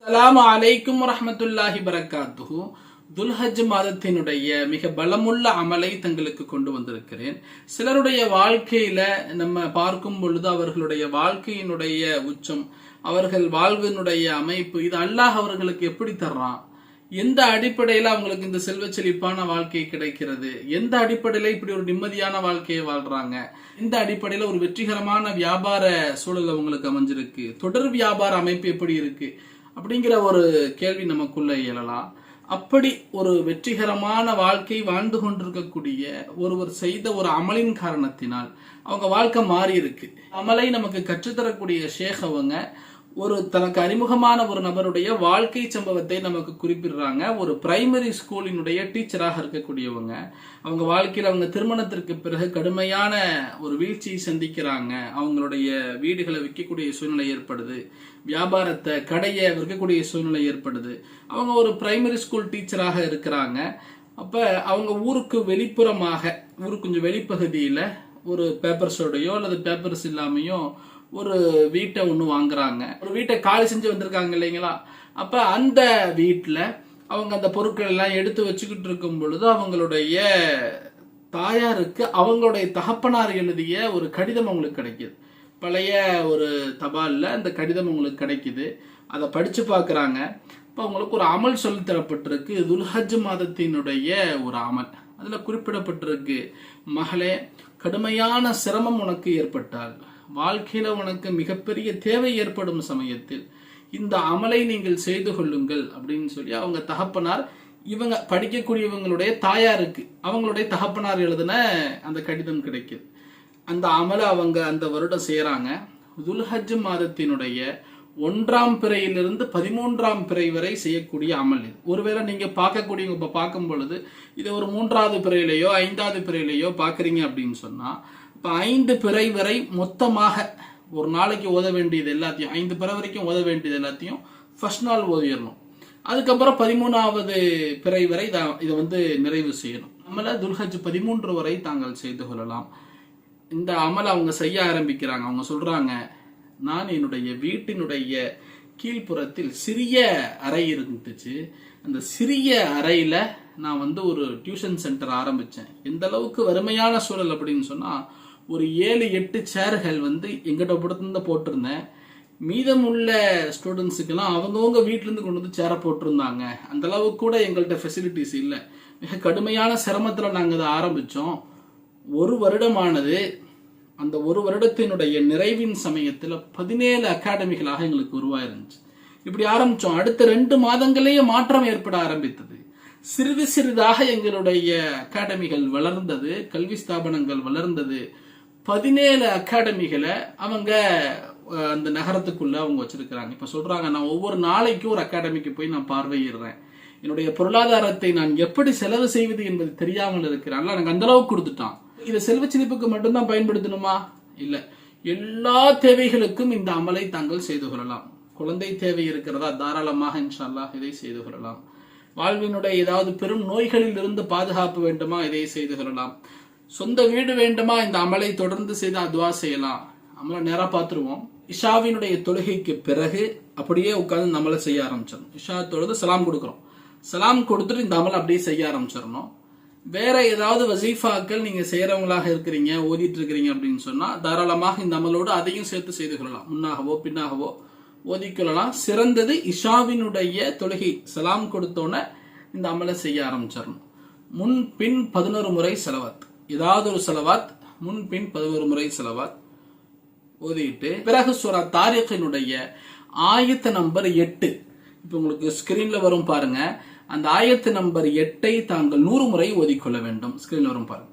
அஸ்ஸலாமு அலைக்கும் வரஹ்மத்துல்லாஹி பரக்காத்துஹு. துல்ஹஜ் மாதத்தினுடைய மிக பலமுள்ள அமலை தங்களுக்கு கொண்டு வந்திருக்கிறேன். சிலருடைய வாழ்க்கையில நம்ம பார்க்கும் பொழுது அவர்களுடைய வாழ்க்கையினுடைய உச்சம், அவர்கள் வாழ்வினுடைய அமைப்பு, இது அல்லாஹ் அவர்களுக்கு எப்படி தர்றான், எந்த அடிப்படையில அவங்களுக்கு இந்த செல்வ செழிப்பான வாழ்க்கை கிடைக்கிறது, எந்த அடிப்படையில இப்படி ஒரு நிம்மதியான வாழ்க்கையை வாழ்றாங்க, இந்த அடிப்படையில ஒரு வெற்றிகரமான வியாபார சூழல் அவங்களுக்கு அமைஞ்சிருக்கு, தொடர் வியாபார அமைப்பு எப்படி இருக்கு அப்படிங்கிற ஒரு கேள்வி நமக்குள்ள எழலாம். அப்படி ஒரு வெற்றிகரமான வாழ்க்கை வாழ்ந்து கொண்டிருக்கக்கூடிய ஒருவர் செய்த ஒரு அமலின் காரணத்தினால் அவங்க வாழ்க்கை மாறி இருக்கு. அமலை நமக்கு கற்றுத்தரக்கூடிய ஷேக் அவங்க ஒரு தனக்கு அறிமுகமான ஒரு நபருடைய வாழ்க்கை சம்பவத்தை நமக்கு குறிப்பிடுறாங்க. ஒரு பிரைமரி ஸ்கூலினுடைய டீச்சராக இருக்கக்கூடியவங்க, அவங்க வாழ்க்கையில் அவங்க திருமணத்திற்கு பிறகு கடுமையான ஒரு வீழ்ச்சியை சந்திக்கிறாங்க. அவங்களுடைய வீடுகளை விற்கக்கூடிய சூழ்நிலை ஏற்படுது, வியாபாரத்தை கடையை விற்கக்கூடிய சூழ்நிலை ஏற்படுது. அவங்க ஒரு பிரைமரி ஸ்கூல் டீச்சராக இருக்கிறாங்க. அப்ப அவங்க ஊருக்கு வெளிப்புறமாக, ஊருக்கு கொஞ்சம் வெளிப்பகுதியில ஒரு பேப்பர்ஸோடையோ அல்லது பேப்பர்ஸ் இல்லாமையோ ஒரு வீட்டை ஒன்று வாங்குறாங்க. ஒரு வீட்டை காலி செஞ்சு வந்திருக்காங்க இல்லைங்களா. அப்ப அந்த வீட்டில் அவங்க அந்த பொருட்கள் எல்லாம் எடுத்து வச்சுக்கிட்டு இருக்கும் பொழுது அவங்களுடைய தாயாருக்கு அவங்களுடைய தகப்பனார் எழுதிய ஒரு கடிதம் அவங்களுக்கு கிடைக்குது. பழைய ஒரு தபாலில் அந்த கடிதம் அவங்களுக்கு கிடைக்குது. அதை படிச்சு பார்க்குறாங்க. இப்போ அவங்களுக்கு ஒரு அமல் சொல்லித்தரப்பட்டிருக்கு. துல்ஹஜ் மாதத்தினுடைய ஒரு அமல் அதில் குறிப்பிடப்பட்டிருக்கு, மகளே, கடுமையான சிரமம் உனக்கு ஏற்பட்டால், வாழ்க்கையில உனக்கு மிகப்பெரிய தேவை ஏற்படும் சமயத்தில் இந்த அமலை நீங்கள் செய்து கொள்ளுங்கள் அப்படின்னு சொல்லி அவங்க தகப்பனார், இவங்க படிக்கக்கூடியவங்களுடைய தாயாருக்கு அவங்களுடைய தகப்பனார் எழுதின அந்த கடிதம் கிடைக்குது. அந்த அமலை அவங்க அந்த வருடம் செய்யறாங்க. துல்ஹஜ் மாதத்தினுடைய 1ஆம் பிறையிலிருந்து 13ஆம் பிறை வரை செய்யக்கூடிய அமல் இது. ஒருவேளை நீங்க பார்க்கக்கூடியவங்க இப்ப பார்க்கும் பொழுது இதை ஒரு 3வது பிறையிலையோ 5வது பிறையிலையோ பாக்குறீங்க அப்படின்னு சொன்னா, இப்போ 5 பிறை வரை மொத்தமாக ஒரு நாளைக்கு ஓத வேண்டியது எல்லாத்தையும், 5 பிறை வரைக்கும் ஓத வேண்டியது எல்லாத்தையும் ஃபர்ஸ்ட் நாள் ஓதிடணும். அதுக்கப்புறம் 13வது பிறை வரை இதை நிறைவு செய்யணும். நம்மள துல்ஹஜ் 13 வரை தாங்கள் செய்து கொள்ளலாம். இந்த அமலை அவங்க செய்ய ஆரம்பிக்கிறாங்க. அவங்க சொல்றாங்க, நான் என்னுடைய வீட்டினுடைய கீழ்ப்புறத்தில் சிறிய அறை இருந்துச்சு. அந்த சிறிய அறையில நான் ஒரு டியூஷன் சென்டர் ஆரம்பிச்சேன். எந்த அளவுக்கு வறுமையான சூழல் அப்படின்னு சொன்னா, ஒரு 7-8 சேர்கள் எங்கிட்ட போட்டிருந்தேன். மீதமுள்ள ஸ்டூடெண்ட்ஸுக்கெல்லாம் அவங்கவுங்க வீட்டிலேருந்து கொண்டு வந்து சேரை போட்டிருந்தாங்க. அந்த அளவுக்கு கூட எங்கள்கிட்ட ஃபெசிலிட்டிஸ் இல்லை. மிக கடுமையான சிரமத்தில் நாங்கள் அதை ஆரம்பித்தோம். ஒரு வருடமானது. அந்த ஒரு வருடத்தினுடைய நிறைவின் சமயத்தில் 17 அகாடமிகளாக எங்களுக்கு உருவாயிருந்துச்சு. இப்படி ஆரம்பித்தோம். அடுத்த 2 மாதங்களேயே மாற்றம் ஏற்பட ஆரம்பித்தது. சிறிது சிறிதாக எங்களுடைய அகாடமிகள் வளர்ந்தது, கல்வி ஸ்தாபனங்கள் வளர்ந்தது. 17 அகாடமிகளை அவங்க அந்த நகரத்துக்குள்ள அவங்க வச்சிருக்கிறாங்க. இப்ப சொல்றாங்க, நான் ஒவ்வொரு நாளைக்கும் ஒரு அகாடமிக்கு போய் நான் பார்வையிடுறேன். என்னுடைய பொருளாதாரத்தை நான் எப்படி செலவு செய்வது என்பது தெரியாமல் இருக்கிறான். எனக்கு அந்த அளவுக்கு கொடுத்துட்டான். இதை செல்வ செழிப்புக்கு மட்டும்தான் பயன்படுத்தணுமா? இல்ல, எல்லா தேவைகளுக்கும் இந்த அமலை தாங்கள் செய்து கொள்ளலாம். குழந்தை தேவை இருக்கிறதா, தாராளமாக இன்ஷா அல்லாஹ் இதை செய்து கொள்ளலாம். வாழ்வினுடைய ஏதாவது பெரும் நோய்களில் இருந்து பாதுகாப்பு வேண்டுமா, இதை செய்து கொள்ளலாம். சொந்த வீடு வேண்டுமா, இந்த அமலை தொடர்ந்து செய்து துஆ செய்யலாம். அமலை நேரா பார்த்துருவோம். இஷாவினுடைய தொழுகைக்கு பிறகு அப்படியே உட்கார்ந்து இந்த அமலை செய்ய ஆரம்பிச்சிடணும். இஷா தொழுது சலாம் கொடுக்குறோம். சலாம் கொடுத்துட்டு இந்த அமலை அப்படியே செய்ய ஆரம்பிச்சிடணும். வேற ஏதாவது வசீஃபாக்கள் நீங்க செய்யறவங்களாக இருக்கிறீங்க, ஓதிட்டு இருக்கிறீங்க அப்படின்னு சொன்னா தாராளமாக இந்த அமலோடு அதையும் சேர்த்து செய்து கொள்ளலாம். முன்னாகவோ பின்னாகவோ ஓதிக்கொள்ளலாம். சிறந்தது இஷாவினுடைய தொழுகை சலாம் கொடுத்தோன்னே இந்த அமலை செய்ய ஆரம்பிச்சிடணும். முன் பின் 11 முறை செலவாத், ஏதாவது ஒரு செலவாத், முன் பின் 11 முறை செலவாத் ஓதிட்டு பிறகு சூரா தாரிக்கினுடைய ஆயத்து நம்பர் 8, இப்ப உங்களுக்கு ஸ்கிரீன்ல வரும் பாருங்க. அந்த ஆயத்து நம்பர் 8ஐ தாங்கள் 100 முறை ஓதிக்கொள்ள வேண்டும். ஸ்கிரீன்ல வரும் பாருங்க.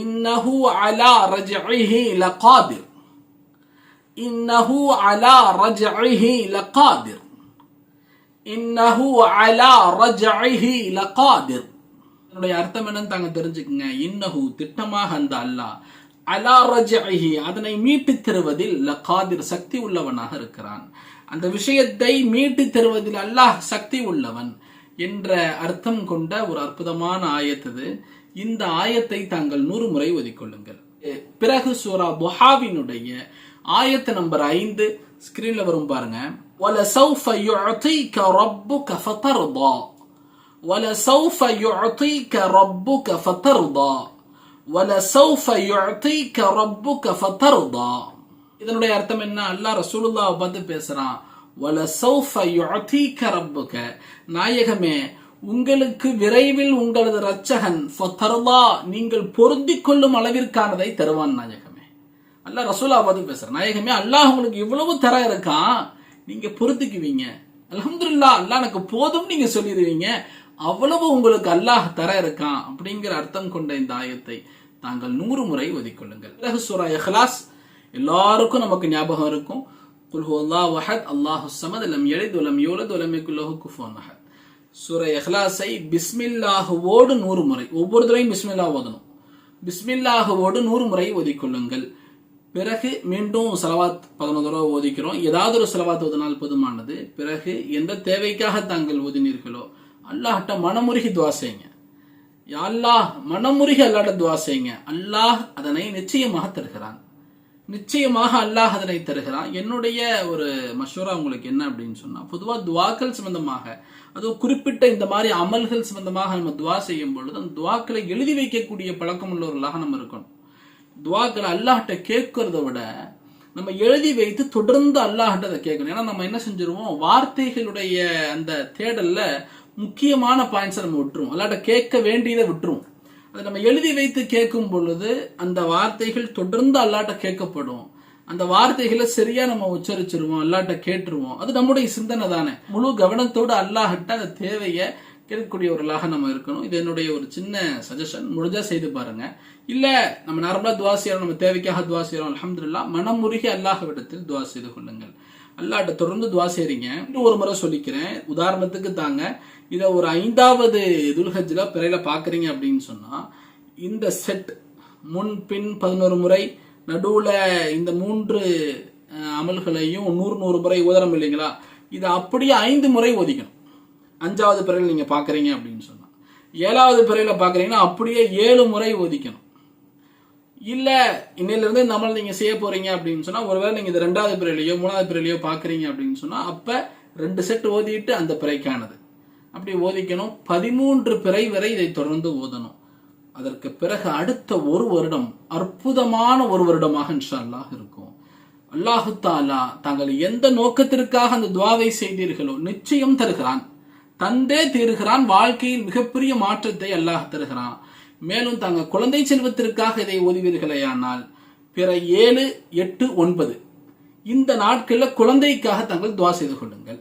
இன்னஹு அலா ரஜ்இஹி லகாதிர், இன்னஹு அலா ரஜ்இஹி லகாதிர், இன்னஹு அலா ரஜ்இஹி லகாதிர். இதனுடைய அர்த்தம் என்னன்னு தாங்க தெரிஞ்சுக்குங்க. இன்னஹு திட்டமாக அந்த அல்லாஹ், அலா ரஜ்இஹி அதனை மீட்டு தருவதில், லகாதிர் சக்தி உள்ளவனாக இருக்கிறான். அந்த விஷயத்தை மீட்டு தருவதில் அல்லாஹ் சக்தி உள்ளவன் என்ற அர்த்தம் கொண்ட ஒரு அற்புதமான ஆயத்து. இந்த ஆயத்தை தாங்கள் 100 முறை ஓதிக்கொள்ளுங்கள். பிறகு சூரா துஹாவினுடைய ஆயத்து நம்பர் 5 ஸ்கிரீன்ல வரும் பாருங்க. وَلَسَوْفَ يُعْطِيكَ رَبُّكَ فَتَرْضَى وَلَسَوْفَ يُعْطِيكَ رَبُّكَ فَتَرْضَى وَلَسَوْفَ يُعْطِيكَ رَبُّكَ فَتَرْضَى. இதனுடைய அர்த்தம் என்ன? அல்லாஹ் ரசூலுல்லாஹ் பார்த்து பேசுறான். وَلَسَوْفَ يُعْطِيكَ رَبُّكَ, நாயகமே உங்களுக்கு விரைவில் உங்களது இரட்சகன் ஃபதர்லா, நீங்கள் பொருந்திக் கொள்ளும் அளவிற்கானதை தருவான் நாயகமே. அல்லாஹ் ரசூலுல்லாஹ் பார்த்து பேசுறான். நாயகமே, அல்லாஹ் உங்களுக்கு இவ்வளவு தர இருக்கான், நீங்க பொருத்திக்குவீங்க. அல்ஹம்துலில்லாஹ், அல்லாஹ் எனக்கு போதும் நீங்க சொல்லிடுவீங்க. அவ்வளவு உங்களுக்கு அல்லாஹ் தர இருக்கான் அப்படிங்கிற அர்த்தம் கொண்ட இந்த ஆயத்தை தாங்கள் 100 முறை ஓதிக்கொள்ளுங்கள். பிறகு சூரா இஹ்லாஸ் எல்லாருக்கும் நமக்கு ஞாபகம் இருக்கும். குல் ஹுவல்லாஹு அஹத் அல்லாஹுஸ் ஸமத் லம் யலித் வலம் யூலத் வலம் யகுல் லஹு குஃபுவன் அஹத். சூரா இஹ்லாஸை பிஸ்மில்லாஹ்வோடு 100 முறை, ஒவ்வொரு தடவையும் பிஸ்மில்லாஹ் ஓதணும். பிஸ்மில்லாஹ்வோடு 100 முறை ஓதிக்கொள்ளுங்கள். பிறகு மீண்டும் ஸலவாத் 11 தடவை ஓதிக்கிறோம். ஏதாவது ஒரு ஸலவாத் ஓதினால் போதுமானது. பிறகு எந்த தேவைக்காக தாங்கள் ஓதினீர்களோ அல்லாஹ்ட்ட மனமுருகி துஆ செய்யுங்க. யா அல்லாஹ், மனமுருகி அல்லாஹ்ட்ட துஆ செய்யுங்க. அல்லாஹ் அதனை நிச்சயமாக தருகிறான். நிச்சயமாக அல்லாஹ் அதனை தருகிறான். என்னுடைய ஒரு மஷூரா உங்களுக்கு என்ன அப்படின்னு சொன்னா, பொதுவாக துவாக்கள் சம்பந்தமாக, அதுவும் குறிப்பிட்ட இந்த மாதிரி அமல்கள் சம்பந்தமாக நம்ம துவா செய்யும் பொழுது அந்த துவாக்களை எழுதி வைக்கக்கூடிய பழக்கம் உள்ளவர்களாக நம்ம இருக்கணும். துவாக்களை அல்லாஹ்ட்ட கேட்கறத விட நம்ம எழுதி வைத்து தொடர்ந்து அல்லாஹ்ட்ட அதை கேட்கணும். ஏன்னா நம்ம என்ன செஞ்சிருவோம், வார்த்தைகளுடைய அந்த தேடல்ல முக்கியமான பாயிண்ட்ஸை நம்ம விட்டுருவோம். அல்லாஹ்ட்ட கேட்க வேண்டியதை விட்டுருவோம். அதை நம்ம எழுதி வைத்து கேட்கும் பொழுது அந்த வார்த்தைகள் தொடர்ந்து அல்லாஹ்ட்ட கேட்கப்படும். அந்த வார்த்தைகளை சரியா நம்ம உச்சரிச்சிருவோம், அல்லாஹ்ட்ட கேட்டுருவோம். அது நம்முடைய சிந்தனை தானே. முழு கவனத்தோடு அல்லாஹ்ட்ட அந்த தேவையை கேட்கக்கூடியவர்களாக நம்ம இருக்கணும். இது என்னுடைய ஒரு சின்ன சஜஷன். முடிஞ்சா செய்து பாருங்க. இல்ல நம்ம நார்மலா துவா செய்யறோம், நம்ம தேவைக்காக துவா செய்யறோம், அல்ஹம்துலில்லாஹ், மனமுருகி அல்லாஹ்விடத்தில் துவா செய்து கொள்ளுங்கள். அல்லாஹ்ட்ட தொடர்ந்து துவா செய்றீங்க. இன்னும் ஒரு முறை சொல்லிக்கிறேன், உதாரணத்துக்கு தாங்க. இதை ஒரு 5வது துல்ஹஜ்ல பிறையில பாக்குறீங்க அப்படின்னு சொன்னா, இந்த செட் முன் பின் 11 முறை, நடுவுல இந்த 3 அமல்களையும் 100 முறை ஓதணும் இல்லைங்களா? இதை அப்படியே 5 முறை ஓதிக்கணும். 5வது பிறையில நீங்க பாக்குறீங்க அப்படின்னு சொன்னா, 7வது பிறையில பாக்குறீங்கன்னா அப்படியே 7 முறை ஓதிக்கணும். இல்ல இன்னையில இருந்து இந்த அமல் நீங்க செய்ய போறீங்க அப்படின்னு சொன்னா, ஒருவேளை நீங்க இது 2வது பிறையிலையோ 3வது பிறையிலையோ பாக்குறீங்க அப்படின்னு சொன்னா, அப்ப 2 செட் ஓதிட்டு அந்த பிறைக்கானது அப்படி ஓதிக்கணும். 13 பிறை வரை இதை தொடர்ந்து ஓதணும். அதற்கு பிறகு அடுத்த 1 வருடம் அற்புதமான 1 வருடமாக இன்ஷா அல்லாஹ் இருக்கும். அல்லாஹு தஆலா தாங்கள் எந்த நோக்கத்திற்காக அந்த துஆவை செய்தீர்களோ நிச்சயம் தருகிறான், தந்தே தீருகிறான். வாழ்க்கையில் மிகப்பெரிய மாற்றத்தை அல்லாஹ் தருகிறான். மேலும் தாங்கள் குழந்தை செல்வத்திற்காக இதை ஓதுவீர்களேயானால் பிற 7, 8, 9 இந்த நாட்களில் குழந்தைக்காக தாங்கள் துஆ செய்து கொள்ளுங்கள்.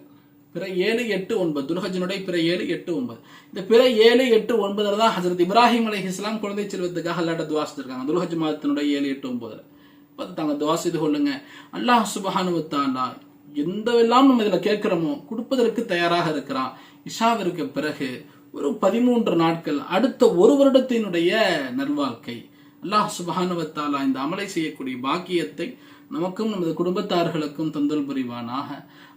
பிற 7, 8, 9 துல்ஹஜ்னுடைய பிற 7, 8, 9 இந்த பிற 7, 8, 9 தான் ஹஜ்ரத் இப்ராஹிம் அலைஹிஸ்ஸலாம் குழந்தை செல்வத்துக்காக அல்லாஹ்ட்ட துஆ செய்திருக்காங்க. துல்ஹஜ் மாதத்தினுடைய 7, 8, 9 தாங்க துஆ செய்து கொள்ளுங்க. அல்லாஹ் சுப்ஹானஹு வ தஆலா எந்தவெல்லாம் நம்ம இதில் கேட்கிறோமோ கொடுப்பதற்கு தயாராக இருக்கிறான். இஷாவிற்கு பிறகு ஒரு 13 நாட்கள், அடுத்த 1 வருடத்தினுடைய நல்வாழ்க்கை. அல்லாஹ் சுப்ஹானஹு வ தஆலா இந்த அமலை செய்யக்கூடிய பாக்கியத்தை நமக்கும் நமது குடும்பத்தார்களுக்கும் தந்தல் புரிவானாக.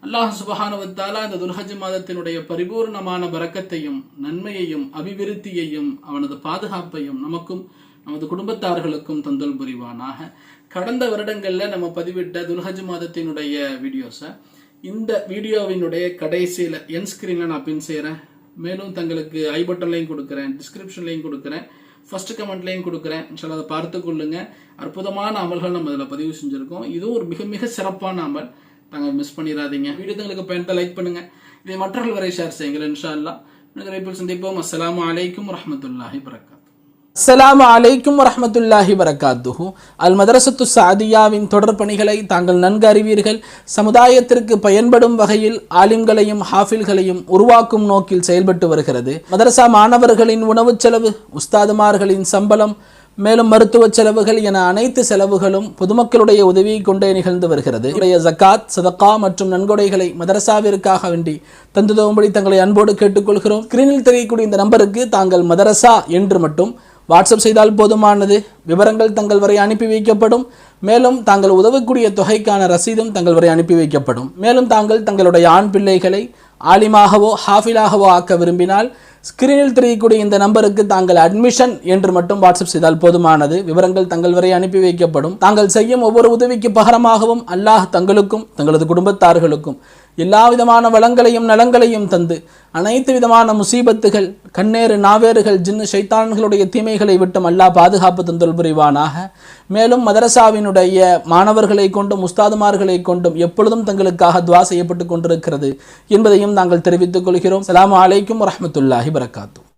அல்லாஹ் சுப்ஹானஹு வ தஆலா இந்த துல்ஹஜ் மாதத்தினுடைய பரிபூர்ணமான பரக்கத்தையும் நன்மையையும் அபிவிருத்தியையும் அவனது பாதுகாப்பையும் நமக்கும் நமது குடும்பத்தார்களுக்கும் தந்தல் புரிவானாக. கடந்த வருடங்கள்ல நம்ம பதிவிட்ட துல்ஹஜ் மாதத்தினுடைய வீடியோஸை இந்த வீடியோவினுடைய கடைசியில என் ஸ்கிரீன்ல நான் பின் செய்யறேன். மேலும் தங்களுக்கு ஐ பட்டன்லையும் கொடுக்குறேன், டிஸ்கிரிப்ஷன்லையும் கொடுக்குறேன், ஃபர்ஸ்ட் கமெண்ட்லையும் கொடுக்குறேன். இன்ஷால்லா அதை பார்த்து கொள்ளுங்க. அற்புதமான அமல்கள் நம்ம இதில் பதிவு செஞ்சிருக்கோம். இதுவும் ஒரு மிக மிக சிறப்பான அமல், நாங்கள் மிஸ் பண்ணிடாதீங்க. வீடியோ தங்களுக்கு பயன்படுத்த லைக் பண்ணுங்க, இதை மற்றவர்கள் வரை ஷேர் செய்யுங்கள். இன்ஷால்லா விரைவில் சந்திப்போம். அஸ்ஸலாமு அலைக்கும் வரஹ்மத்துல்லாஹி வபரகாத்துஹு. அஸ்ஸலாமு அலைக்கும் வரஹ்மத்துல்லாஹி வபரகாத்துஹு. அல் மதரசத்து சாதியாவின் தொடர் பணிகளை தாங்கள் நன்கு அறிவீர்கள். சமுதாயத்திற்கு பயன்படும் வகையில் ஆலிம்களையும் ஹாஃபில்களையும் உருவாக்கும் நோக்கில் செயல்பட்டு வருகிறது. மதரசா மாணவர்களின் உணவு செலவு, உஸ்தாதுமார்களின் சம்பளம், மேலும் மருத்துவ செலவுகள் என அனைத்து செலவுகளும் பொதுமக்களுடைய உதவியை கொண்டே நிகழ்ந்து வருகிறது. ஜக்காத், சதகா மற்றும் நன்கொடைகளை மதரசாவிற்காக வேண்டி தந்துதவும்படி தங்களை அன்போடு கேட்டுக்கொள்கிறோம். ஸ்கிரீனில் தெரியக்கூடிய இந்த நம்பருக்கு தாங்கள் மதரசா என்று மட்டும் வாட்ஸ்அப் செய்தால் போதுமானது. விவரங்கள் தங்கள் வரை அனுப்பி வைக்கப்படும். மேலும் தாங்கள் உதவக்கூடிய தொகைக்கான ரசீதும் தங்கள் வரை அனுப்பி வைக்கப்படும். மேலும் தாங்கள் தங்களுடைய ஆண் பிள்ளைகளை ஆலிமாகவோ ஹாஃபிலாகவோ ஆக்க விரும்பினால் ஸ்கிரீனில் தெரியக்கூடிய இந்த நம்பருக்கு தாங்கள் அட்மிஷன் என்று மட்டும் வாட்ஸ்அப் செய்தால் போதுமானது. விவரங்கள் தங்கள் வரை அனுப்பி வைக்கப்படும். தாங்கள் செய்யும் ஒவ்வொரு உதவிக்கு பகரமாகவும் அல்லாஹ் தங்களுக்கும் தங்களது குடும்பத்தார்களுக்கும் எல்லா விதமான வளங்களையும் நலங்களையும் தந்து அனைத்து விதமான முசீபத்துகள், கண்ணேறு நாவேறுகள், ஜின்னு ஷைத்தான்களுடைய தீமைகளை விட்டும் அல்லாஹ் பாதுகாப்பு தந்தல் புரிவானாக. மேலும் மதரசாவினுடைய மாணவர்களை கொண்டும் உஸ்தாதுமார்களை கொண்டும் எப்பொழுதும் தங்களுக்காக துவா செய்யப்பட்டு கொண்டிருக்கிறது என்பதையும் நாங்கள் தெரிவித்துக் கொள்கிறோம். அஸ்ஸலாமு அலைக்கும் வரஹ்மத்துல்லாஹி வபரகாத்துஹு.